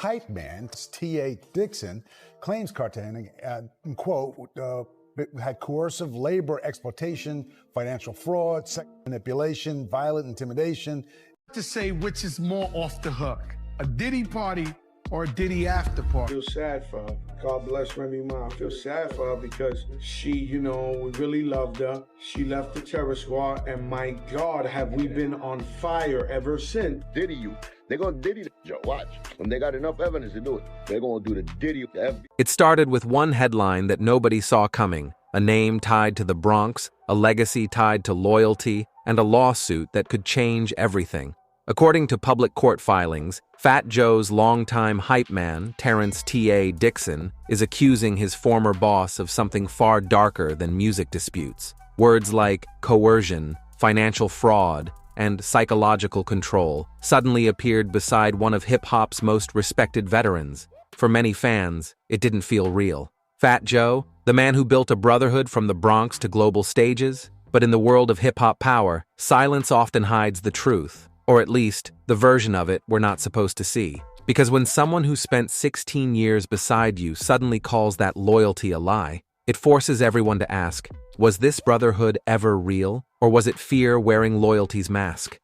hype man, T.A. Dixon, claims Cartagena, quote, had coercive labor exploitation, financial fraud, sex manipulation, violent intimidation. To say which is more off the hook, a Diddy party or a Diddy after party. I feel sad for her. God bless Remy Ma. I feel sad for her because she, we really loved her. She left the terror squad, and my God, have we been on fire ever since. Diddy you. They're going to Diddy Joe. Watch. When they got enough evidence to do it, they're going to do the Diddy. It started with one headline that nobody saw coming, a name tied to the Bronx, a legacy tied to loyalty, and a lawsuit that could change everything. According to public court filings, Fat Joe's longtime hype man, Terrence T.A. Dixon, is accusing his former boss of something far darker than music disputes. Words like coercion, financial fraud, and psychological control suddenly appeared beside one of hip-hop's most respected veterans. For many fans, it didn't feel real. Fat Joe, the man who built a brotherhood from the Bronx to global stages? But in the world of hip-hop power, silence often hides the truth. Or at least, the version of it we're not supposed to see. Because when someone who spent 16 years beside you suddenly calls that loyalty a lie, it forces everyone to ask, was this brotherhood ever real? Or was it fear wearing loyalty's mask?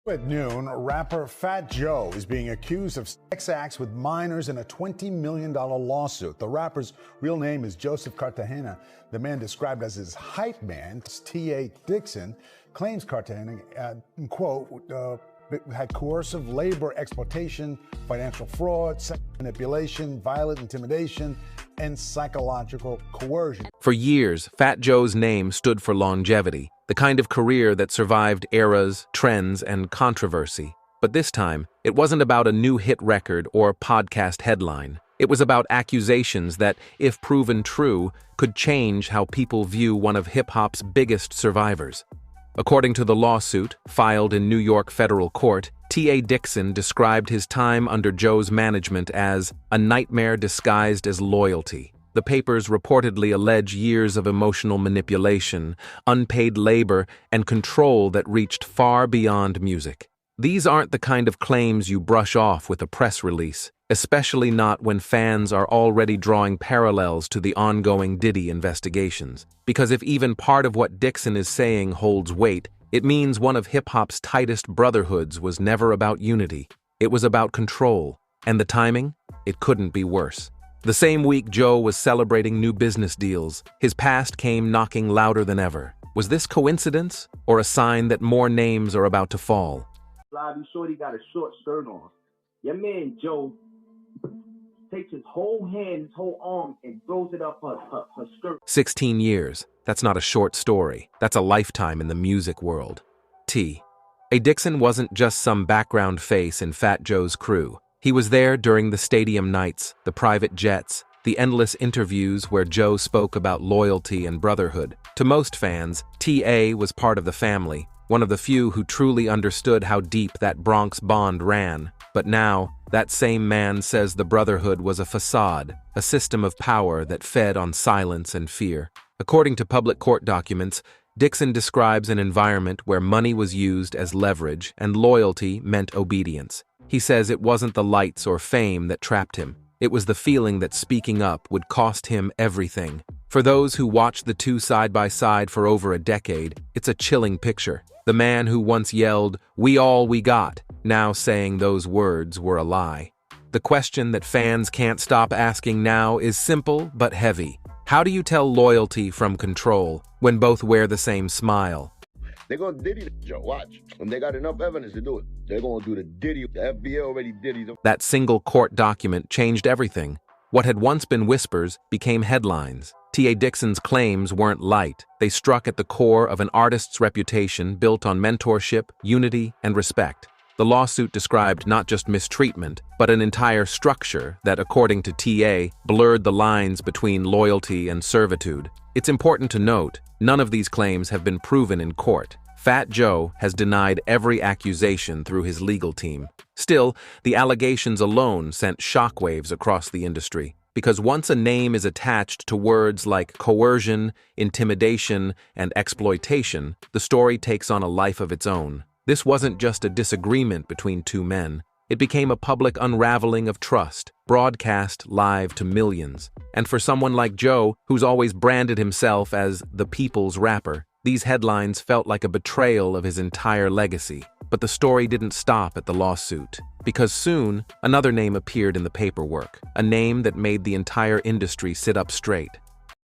At noon, rapper Fat Joe is being accused of sex acts with minors in a $20 million lawsuit. The rapper's real name is Joseph Cartagena. The man described as his hype man, T.A. Dixon, claims Cartagena, quote, had coercive labor exploitation, financial fraud, sex manipulation, violent intimidation, and psychological coercion. For years, Fat Joe's name stood for longevity, the kind of career that survived eras, trends, and controversy. But this time, it wasn't about a new hit record or podcast headline. It was about accusations that, if proven true, could change how people view one of hip-hop's biggest survivors. According to the lawsuit, filed in New York federal court, T.A. Dixon described his time under Joe's management as a nightmare disguised as loyalty. The papers reportedly allege years of emotional manipulation, unpaid labor, and control that reached far beyond music. These aren't the kind of claims you brush off with a press release, especially not when fans are already drawing parallels to the ongoing Diddy investigations. Because if even part of what Dixon is saying holds weight, it means one of hip-hop's tightest brotherhoods was never about unity. It was about control. And the timing? It couldn't be worse. The same week Joe was celebrating new business deals, his past came knocking louder than ever. Was this coincidence, or a sign that more names are about to fall? Vlad, you shorty got a short skirt on. Your man Joe takes his whole hand, his whole arm, and throws it up her skirt. 16 years. That's not a short story. That's a lifetime in the music world. T.A. Dixon wasn't just some background face in Fat Joe's crew. He was there during the stadium nights, the private jets, the endless interviews where Joe spoke about loyalty and brotherhood. To most fans, T.A. was part of the family, one of the few who truly understood how deep that Bronx bond ran. But now, that same man says the brotherhood was a facade, a system of power that fed on silence and fear. According to public court documents, Dixon describes an environment where money was used as leverage and loyalty meant obedience. He says it wasn't the lights or fame that trapped him. It was the feeling that speaking up would cost him everything. For those who watched the two side by side for over a decade, it's a chilling picture. The man who once yelled, "We all we got," now saying those words were a lie. The question that fans can't stop asking now is simple but heavy. How do you tell loyalty from control when both wear the same smile? They're going to Diddy Joe. Watch. When they got enough evidence to do it, they're going to do the Diddy. The FBI already Diddy them. That single court document changed everything. What had once been whispers became headlines. T.A. Dixon's claims weren't light. They struck at the core of an artist's reputation built on mentorship, unity, and respect. The lawsuit described not just mistreatment, but an entire structure that, according to T.A., blurred the lines between loyalty and servitude. It's important to note, none of these claims have been proven in court. Fat Joe has denied every accusation through his legal team. Still, the allegations alone sent shockwaves across the industry. Because once a name is attached to words like coercion, intimidation, and exploitation, the story takes on a life of its own. This wasn't just a disagreement between two men. It became a public unraveling of trust, broadcast live to millions. And for someone like Joe, who's always branded himself as the people's rapper, these headlines felt like a betrayal of his entire legacy. But the story didn't stop at the lawsuit, because soon another name appeared in the paperwork, a name that made the entire industry sit up straight.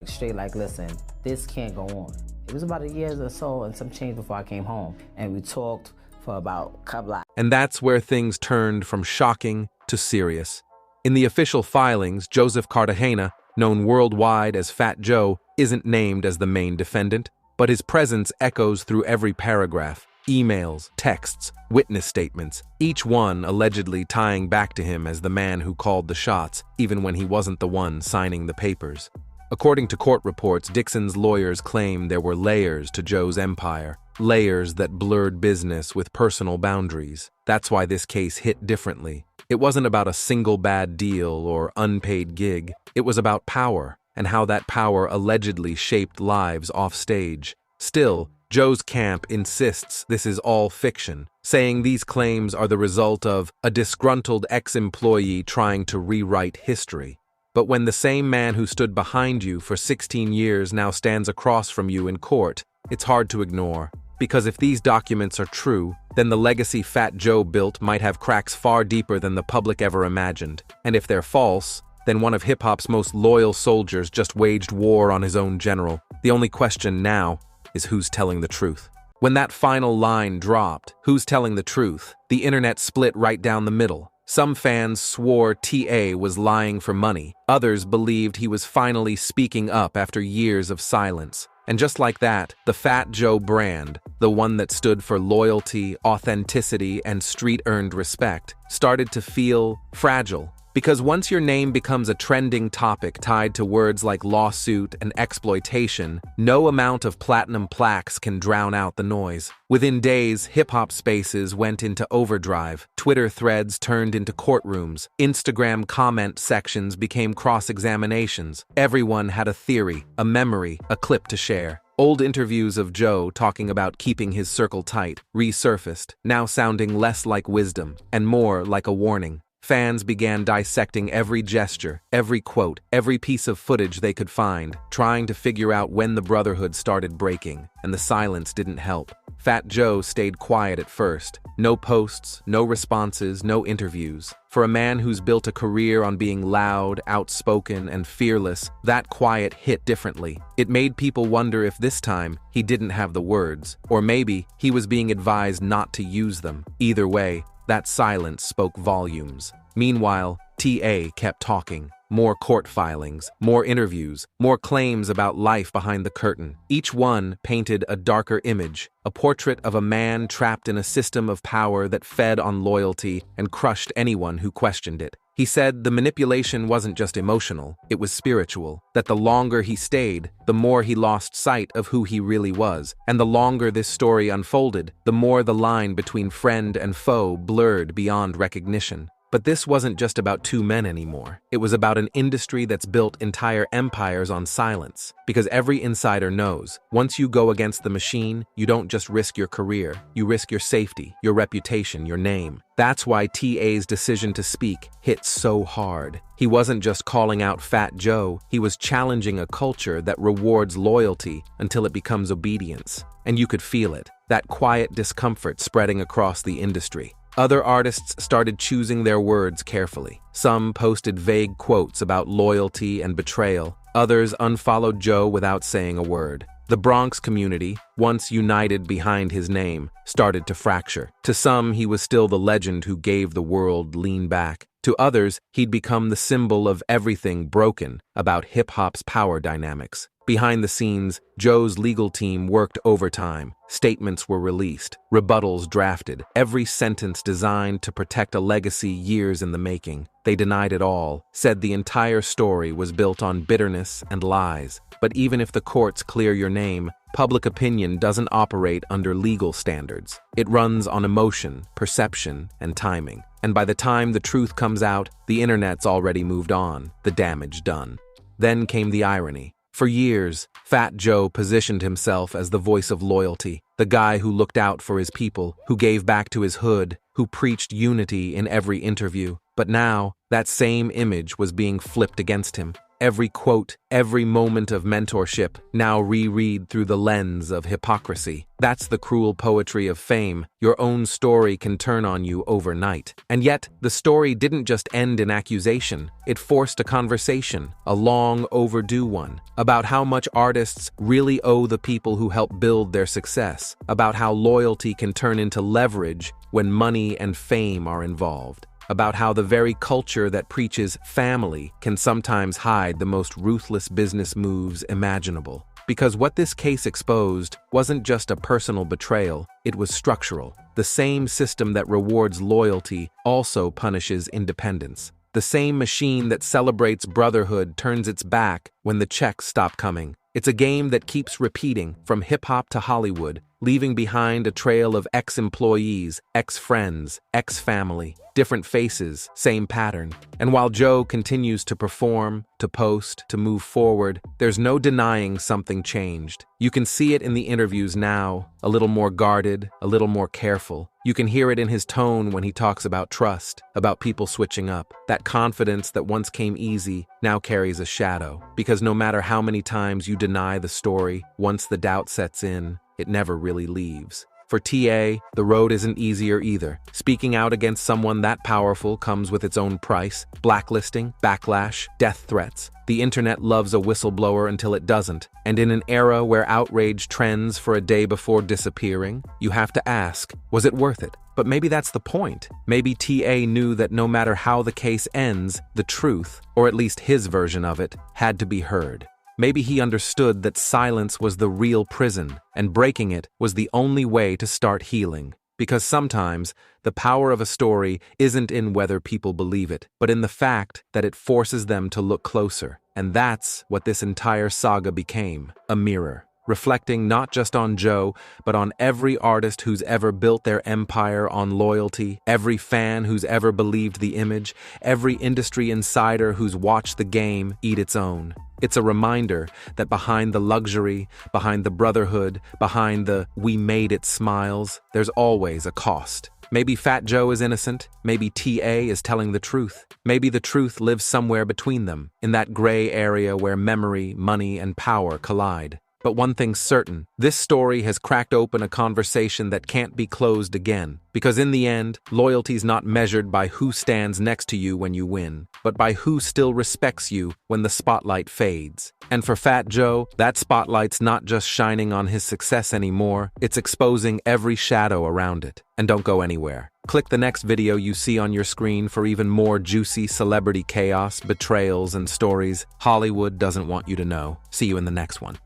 Straight like, listen, this can't go on. It was about a year or so and some change before I came home, and we talked for about a couple hours. And that's where things turned from shocking to serious. In the official filings, Joseph Cartagena, known worldwide as Fat Joe, isn't named as the main defendant, but his presence echoes through every paragraph. Emails, texts, witness statements, each one allegedly tying back to him as the man who called the shots, even when he wasn't the one signing the papers. According to court reports, Dixon's lawyers claim there were layers to Joe's empire, layers that blurred business with personal boundaries. That's why this case hit differently. It wasn't about a single bad deal or unpaid gig. It was about power, and how that power allegedly shaped lives offstage. Still, Joe's camp insists this is all fiction, saying these claims are the result of a disgruntled ex-employee trying to rewrite history. But when the same man who stood behind you for 16 years now stands across from you in court, it's hard to ignore. Because if these documents are true, then the legacy Fat Joe built might have cracks far deeper than the public ever imagined. And if they're false, then one of hip-hop's most loyal soldiers just waged war on his own general. The only question now is who's telling the truth. When that final line dropped, who's telling the truth, the internet split right down the middle. Some fans swore TA was lying for money. Others believed he was finally speaking up after years of silence. And just like that, the Fat Joe brand, the one that stood for loyalty, authenticity, and street-earned respect, started to feel fragile. Because once your name becomes a trending topic tied to words like lawsuit and exploitation, no amount of platinum plaques can drown out the noise. Within days, hip-hop spaces went into overdrive, Twitter threads turned into courtrooms, Instagram comment sections became cross-examinations. Everyone had a theory, a memory, a clip to share. Old interviews of Joe talking about keeping his circle tight resurfaced, now sounding less like wisdom and more like a warning. Fans began dissecting every gesture, every quote, every piece of footage they could find, trying to figure out when the brotherhood started breaking, and the silence didn't help. Fat Joe stayed quiet at first. No posts, no responses, no interviews. For a man who's built a career on being loud, outspoken, and fearless, that quiet hit differently. It made people wonder if this time he didn't have the words, or maybe he was being advised not to use them. Either way, that silence spoke volumes. Meanwhile, TA kept talking. More court filings, more interviews, more claims about life behind the curtain. Each one painted a darker image, a portrait of a man trapped in a system of power that fed on loyalty and crushed anyone who questioned it. He said the manipulation wasn't just emotional, it was spiritual, that the longer he stayed, the more he lost sight of who he really was, and the longer this story unfolded, the more the line between friend and foe blurred beyond recognition. But this wasn't just about two men anymore. It was about an industry that's built entire empires on silence. Because every insider knows, once you go against the machine, you don't just risk your career, you risk your safety, your reputation, your name. That's why TA's decision to speak hit so hard. He wasn't just calling out Fat Joe, he was challenging a culture that rewards loyalty until it becomes obedience. And you could feel it, that quiet discomfort spreading across the industry. Other artists started choosing their words carefully. Some posted vague quotes about loyalty and betrayal. Others unfollowed Joe without saying a word. The Bronx community, once united behind his name, started to fracture. To some, he was still the legend who gave the world lean back. To others, he'd become the symbol of everything broken about hip-hop's power dynamics. Behind the scenes, Joe's legal team worked overtime. Statements were released, rebuttals drafted, every sentence designed to protect a legacy years in the making. They denied it all, said the entire story was built on bitterness and lies. But even if the courts clear your name, public opinion doesn't operate under legal standards. It runs on emotion, perception, and timing. And by the time the truth comes out, the internet's already moved on, the damage done. Then came the irony. For years, Fat Joe positioned himself as the voice of loyalty, the guy who looked out for his people, who gave back to his hood, who preached unity in every interview. But now, that same image was being flipped against him. Every quote, every moment of mentorship, now reread through the lens of hypocrisy. That's the cruel poetry of fame. Your own story can turn on you overnight. And yet, the story didn't just end in accusation. It forced a conversation, a long overdue one, about how much artists really owe the people who help build their success, about how loyalty can turn into leverage when money and fame are involved, about how the very culture that preaches family can sometimes hide the most ruthless business moves imaginable. Because what this case exposed wasn't just a personal betrayal, it was structural. The same system that rewards loyalty also punishes independence. The same machine that celebrates brotherhood turns its back when the checks stop coming. It's a game that keeps repeating from hip-hop to Hollywood, leaving behind a trail of ex-employees, ex-friends, ex-family, different faces, same pattern. And while Joe continues to perform, to post, to move forward, there's no denying something changed. You can see it in the interviews now, a little more guarded, a little more careful. You can hear it in his tone when he talks about trust, about people switching up. That confidence that once came easy now carries a shadow, because no matter how many times you deny the story, once the doubt sets in, it never really leaves. For TA, the road isn't easier either. Speaking out against someone that powerful comes with its own price: blacklisting, backlash, death threats. The internet loves a whistleblower until it doesn't, and in an era where outrage trends for a day before disappearing, you have to ask, was it worth it? But maybe that's the point. Maybe TA knew that no matter how the case ends, the truth, or at least his version of it, had to be heard. Maybe he understood that silence was the real prison, and breaking it was the only way to start healing. Because sometimes, the power of a story isn't in whether people believe it, but in the fact that it forces them to look closer. And that's what this entire saga became, a mirror, reflecting not just on Joe, but on every artist who's ever built their empire on loyalty, every fan who's ever believed the image, every industry insider who's watched the game eat its own. It's a reminder that behind the luxury, behind the brotherhood, behind the "we made it" smiles, there's always a cost. Maybe Fat Joe is innocent, maybe TA is telling the truth. Maybe the truth lives somewhere between them, in that gray area where memory, money, and power collide. But one thing's certain, this story has cracked open a conversation that can't be closed again. Because in the end, loyalty's not measured by who stands next to you when you win, but by who still respects you when the spotlight fades. And for Fat Joe, that spotlight's not just shining on his success anymore, it's exposing every shadow around it. And don't go anywhere. Click the next video you see on your screen for even more juicy celebrity chaos, betrayals, and stories Hollywood doesn't want you to know. See you in the next one.